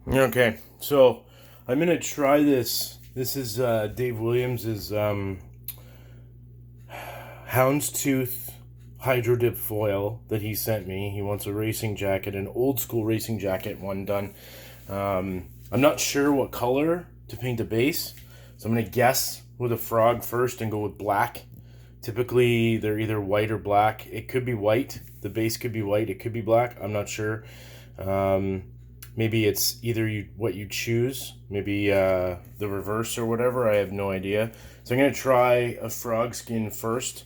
Okay, so I'm gonna try this. This is Dave Williams's Houndstooth hydrodip foil that he sent me. He wants a racing jacket, an old school racing jacket, one done. I'm not sure what color to paint the base, so I'm gonna guess with a frog first and go with black. Typically, they're either white or black. It could be white. The base could be white. It could be black. I'm not sure. Um, Maybe it's either what you choose. Maybe the reverse or whatever. I have no idea. So I'm gonna try a frog skin first.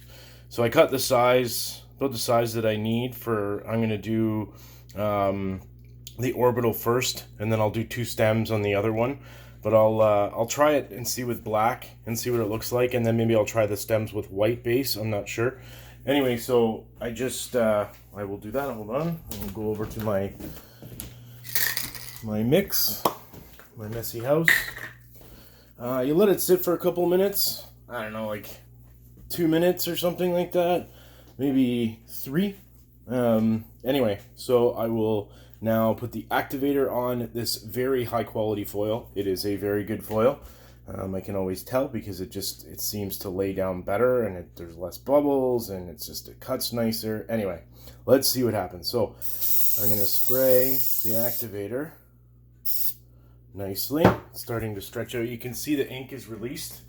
So I cut the size, about the size that I need for. I'm gonna do the orbital first, and then I'll do two stems on the other one. But I'll try it and see with black and see what it looks like, and then maybe I'll try the stems with white base. I'm not sure. Anyway, so I will do that. Hold on. I'll go over to my mix, my messy house. You let it sit for a couple minutes. I don't know, like 2 minutes or something like that. Maybe 3. Anyway, so I will now put the activator on this very high quality foil. It is a very good foil. I can always tell because it seems to lay down better, and there's less bubbles, and it cuts nicer. Anyway, let's see what happens. So I'm going to spray the activator nicely. It's starting to stretch out. You can see the ink is released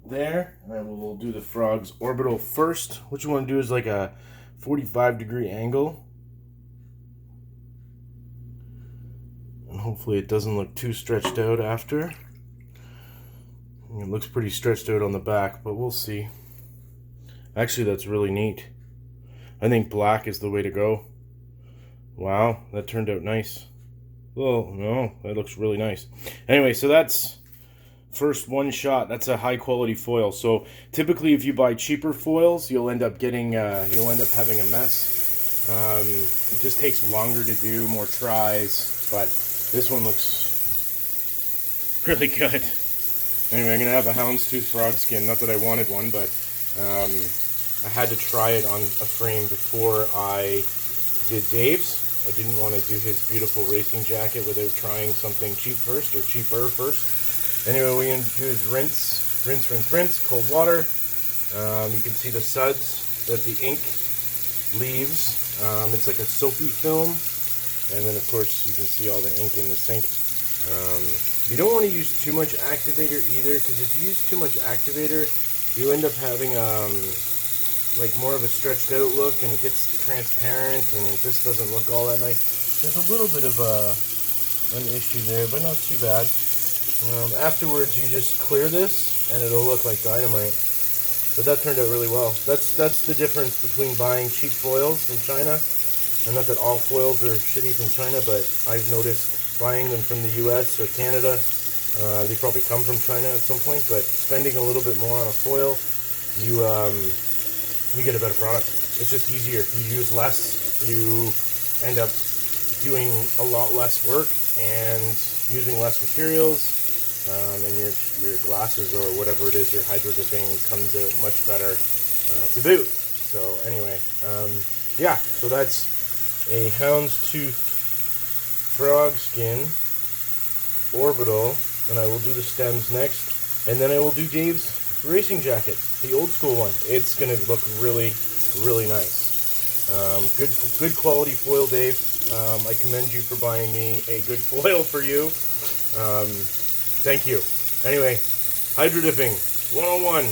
there. And we'll do the frog's orbital first. What you want to do is like a 45-degree angle. And hopefully it doesn't look too stretched out after. It looks pretty stretched out on the back, but we'll see. Actually, that's really neat. I think black is the way to go. Wow, that turned out nice. Well, no, that looks really nice. Anyway, so that's first one shot. That's a high quality foil. So typically, if you buy cheaper foils, you'll end up having a mess. It just takes longer to do, more tries. But this one looks really good. Anyway, I'm gonna have a houndstooth frog skin. Not that I wanted one, but I had to try it on a frame before I did Dave's. I didn't want to do his beautiful racing jacket without trying something cheap first, or cheaper first. Anyway, what we're going to do is rinse, cold water. You can see the suds that the ink leaves. It's like a soapy film. And then, of course, you can see all the ink in the sink. You don't want to use too much activator either, because if you use too much activator, you end up having like more of a stretched out look, and it gets transparent, and it just doesn't look all that nice. There's a little bit of an issue there, but not too bad. Afterwards, you just clear this, and it'll look like dynamite. But that turned out really well. That's the difference between buying cheap foils from China, and not that all foils are shitty from China, but I've noticed buying them from the US or Canada, they probably come from China at some point, but spending a little bit more on a foil, you get a better product. It's just easier. If you use less, you end up doing a lot less work and using less materials, and your glasses or whatever it is you're hydrodipping comes out much better to boot. So anyway, yeah, so that's a houndstooth frog skin orbital, and I will do the stems next, and then I will do Dave's racing jacket, the old school one. It's gonna look really, really nice. Good quality foil, Dave. I commend you for buying me a good foil for you. Thank you. Anyway, hydrodipping 101.